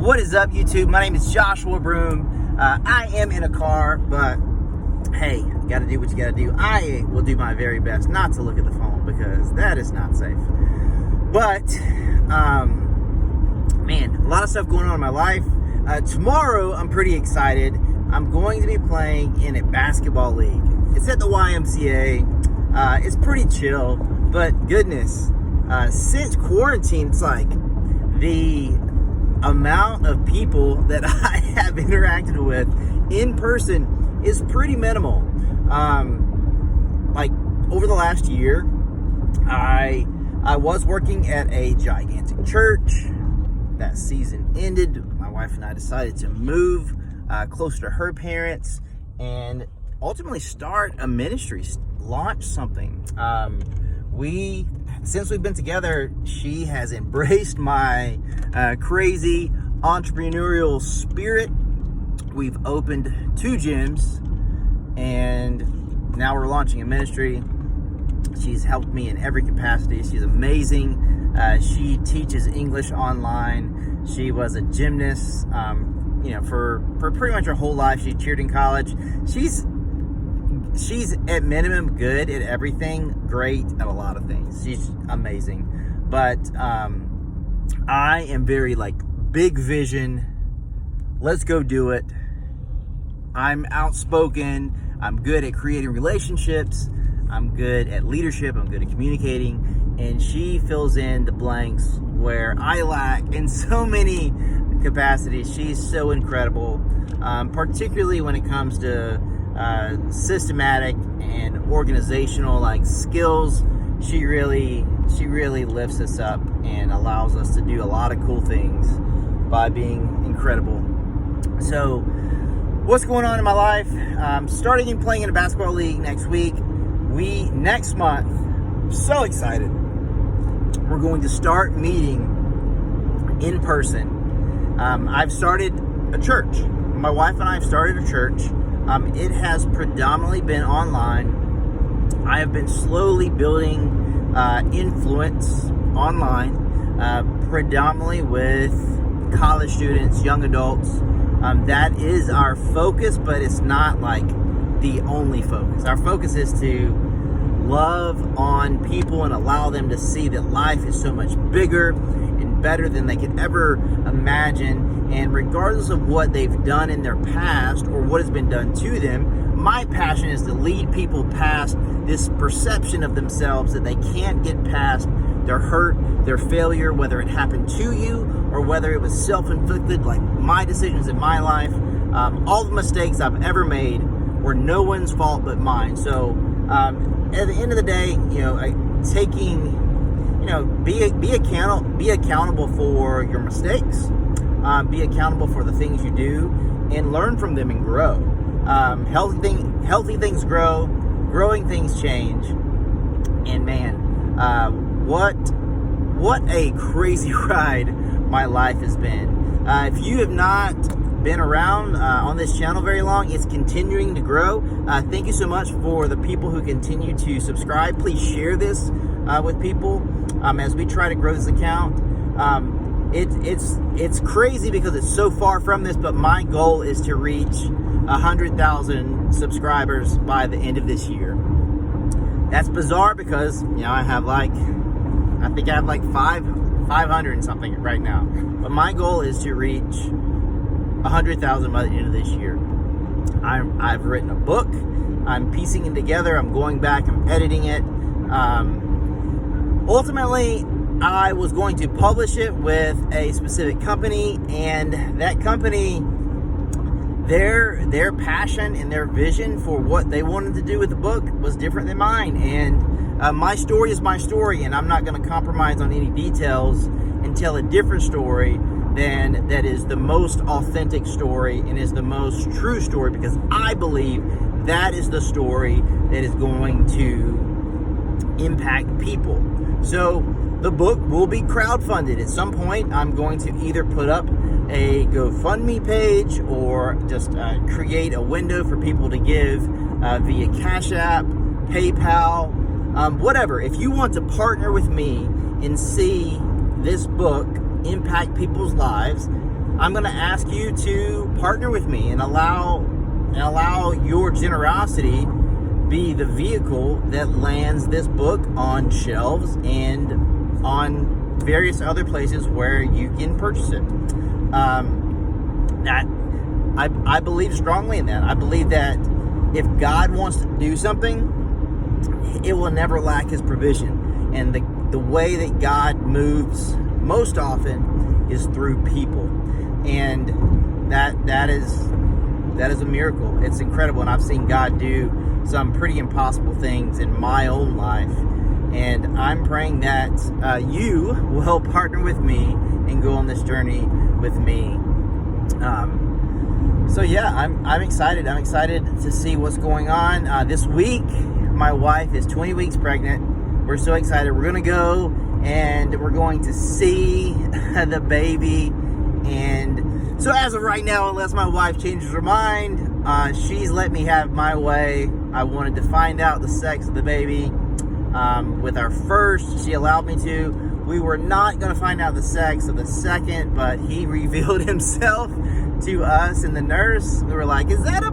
What is up, YouTube? My name is Joshua Broom. I am in a car, but hey, you gotta do what you gotta do. I will do my very best not to look at the phone because that is not safe. But, man, a lot of stuff going on in my life. Tomorrow, I'm pretty excited. I'm going to be playing in a basketball league. It's at the YMCA. It's pretty chill, but goodness, since quarantine, it's like the amount of people that I have interacted with in person is pretty minimal. Like over the last year, I was working at a gigantic church. That season ended. My wife and I decided to move closer to her parents and ultimately start a ministry, launch something. Since we've been together, she has embraced my crazy entrepreneurial spirit. We've opened 2 gyms, and now we're launching a ministry. She's helped me in every capacity. She's amazing. She teaches English online. She was a gymnast, for pretty much her whole life. She cheered in college. She's at minimum good at everything, great at a lot of things. She's amazing. But I am very big vision. Let's go do it. I'm outspoken. I'm good at creating relationships. I'm good at leadership. I'm good at communicating. And she fills in the blanks where I lack in so many capacities. She's so incredible, particularly when it comes to systematic and organizational skills. She really lifts us up and allows us to do a lot of cool things by being incredible. So what's going on in my life? Starting and playing in a basketball league next week. Next month, I'm so excited, we're going to start meeting in person. I've started a church. My wife and I have started a church. It has predominantly been online. I have been slowly building influence online, predominantly with college students, young adults. That is our focus, but it's not the only focus. Our focus is to love on people and allow them to see that life is so much bigger and better than they could ever imagine. And regardless of what they've done in their past or what has been done to them, my passion is to lead people past this perception of themselves that they can't get past their hurt, their failure, whether it happened to you or whether it was self-inflicted, like my decisions in my life. All the mistakes I've ever made were no one's fault but mine. So at the end of the day, be accountable for your mistakes. Be accountable for the things you do and learn from them and grow. Healthy things grow, growing things change. And man, what a crazy ride my life has been. If you have not been around on this channel very long, it's continuing to grow. Thank you so much for the people who continue to subscribe. Please share this with people as we try to grow this account. It's crazy because it's so far from this, but my goal is to reach 100,000 subscribers by the end of this year. That's bizarre because I have I think I have 500 and something right now, but my goal is to reach 100,000 by the end of this year. I've written a book. I'm piecing it together. I'm going back. I'm editing it. Ultimately, I was going to publish it with a specific company, and that company, their passion and their vision for what they wanted to do with the book was different than mine. And my story is my story, and I'm not going to compromise on any details and tell a different story than that is the most authentic story and is the most true story, because I believe that is the story that is going to impact people. So the book will be crowdfunded. At some point, I'm going to either put up a GoFundMe page or just create a window for people to give via Cash App, PayPal, whatever. If you want to partner with me and see this book impact people's lives, I'm going to ask you to partner with me and allow your generosity be the vehicle that lands this book on shelves and on various other places where you can purchase it. I believe strongly in that. I believe that if God wants to do something, it will never lack his provision. And the way that God moves most often is through people. And that is a miracle. It's incredible. And I've seen God do some pretty impossible things in my own life. And I'm praying that you will partner with me and go on this journey with me. So yeah, I'm excited. I'm excited to see what's going on. This week, my wife is 20 weeks pregnant. We're so excited. We're going to go and we're going to see the baby. And so as of right now, unless my wife changes her mind, she's let me have my way. I wanted to find out the sex of the baby. With our first, she allowed me to. We were not going to find out the sex of the second, but he revealed himself to us and the nurse. We were like, is that a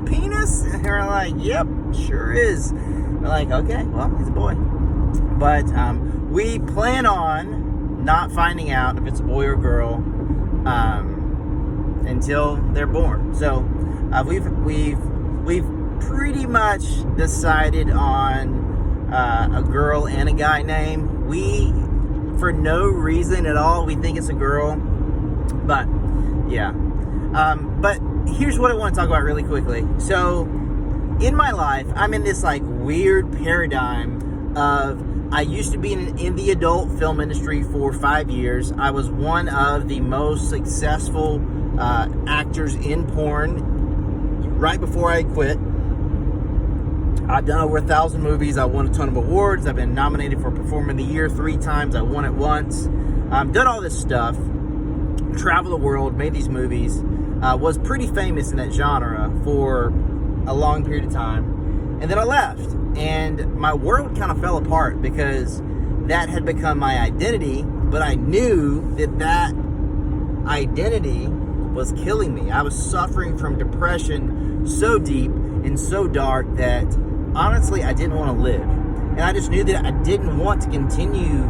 penis? And we're like, yep, sure is. We're like, okay, well, he's a boy. But we plan on not finding out if it's a boy or girl until they're born. So we've pretty much decided on a girl and a guy name. We, for no reason at all, we think it's a girl. But yeah. But here's what I want to talk about really quickly. So in my life, I'm in this like weird paradigm of, I used to be in the adult film industry for 5 years. I was one of the most successful actors in porn right before I quit. I've done over 1,000 movies. I won a ton of awards. I've been nominated for Performer of the Year 3 times. I won it once. Done all this stuff. Traveled the world, made these movies. Was pretty famous in that genre for a long period of time. And then I left. And my world kind of fell apart because that had become my identity. But I knew that identity was killing me. I was suffering from depression so deep and so dark that honestly I didn't want to live. And I just knew that I didn't want to continue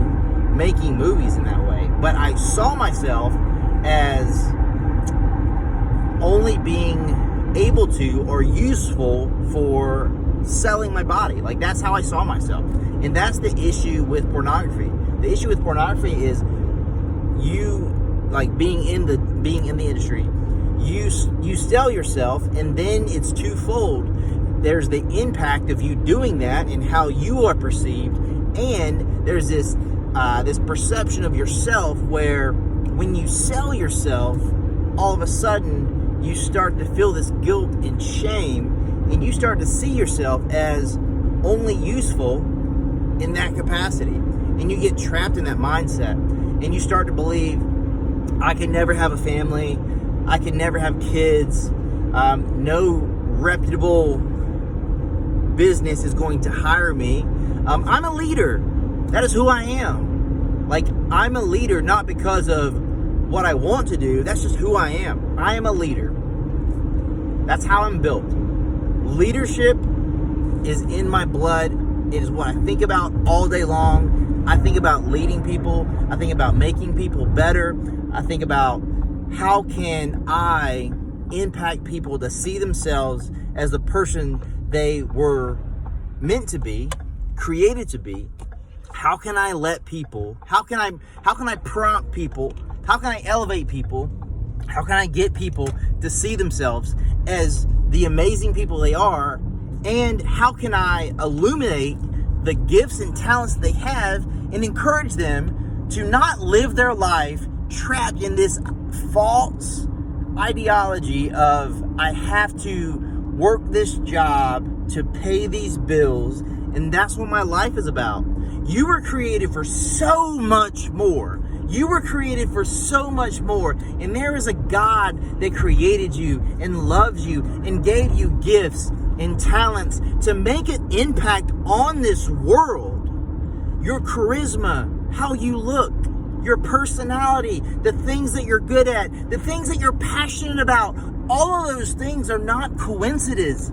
making movies in that way. But I saw myself as only being able to or useful for selling my body. Like, that's how I saw myself. And that's the issue with pornography. The issue with pornography is you, like, being in the industry, you sell yourself, and then it's twofold. There's the impact of you doing that and how you are perceived, and there's this perception of yourself where when you sell yourself, all of a sudden you start to feel this guilt and shame, and you start to see yourself as only useful in that capacity. And you get trapped in that mindset. And you start to believe, I can never have a family. I can never have kids. No reputable business is going to hire me. I'm a leader. That is who I am. Like, I'm a leader not because of what I want to do. That's just who I am. I am a leader. That's how I'm built. Leadership is in my blood. It is what I think about all day long. I think about leading people. I think about making people better. I think about how can I impact people to see themselves as the person they were meant to be, created to be. How can I let people, how can I prompt people, how can I elevate people, how can I get people to see themselves as the amazing people they are, and how can I illuminate the gifts and talents they have and encourage them to not live their life trapped in this false ideology of, I have to work this job to pay these bills, and that's what my life is about. You were created for so much more. You were created for so much more. And there is a God that created you and loves you and gave you gifts and talents to make an impact on this world. Your charisma, how you look, your personality, the things that you're good at, the things that you're passionate about. All of those things are not coincidence.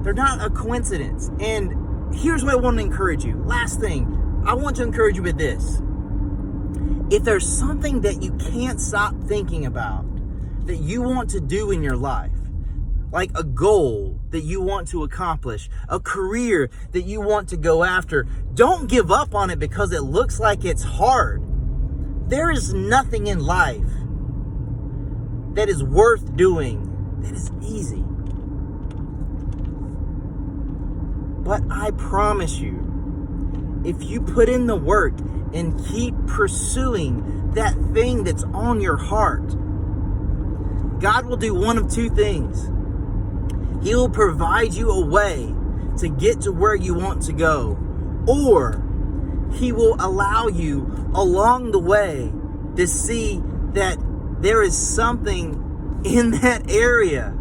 They're not a coincidence. And here's what I want to encourage you. Last thing, I want to encourage you with this. If there's something that you can't stop thinking about, that you want to do in your life, like a goal that you want to accomplish, a career that you want to go after, don't give up on it because it looks like it's hard. There is nothing in life that is worth doing that is easy. But I promise you, if you put in the work and keep pursuing that thing that's on your heart, God will do one of two things. He will provide you a way to get to where you want to go, or He will allow you along the way to see that there is something in that area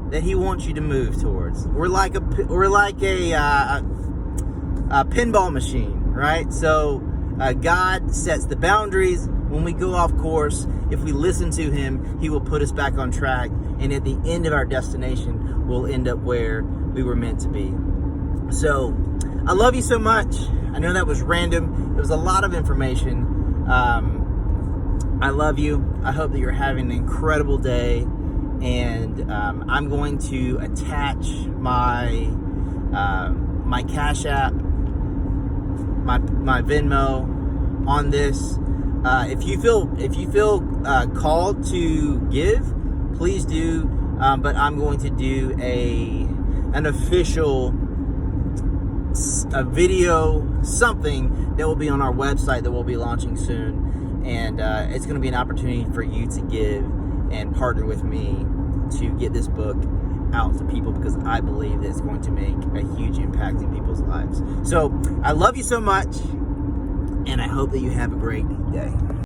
that He wants you to move towards. We're like a pinball machine, right? So God sets the boundaries. When we go off course, if we listen to Him, He will put us back on track. And at the end of our destination, we'll end up where we were meant to be. So, I love you so much. I know that was random. It was a lot of information. I love you. I hope that you're having an incredible day. And I'm going to attach my my Cash App, my Venmo on this. If you feel called to give, please do. But I'm going to do an official video, something that will be on our website that we'll be launching soon, and it's going to be an opportunity for you to give and partner with me to get this book out to people, because I believe that it's going to make a huge impact in people's lives. So I love you so much, and I hope that you have a great day.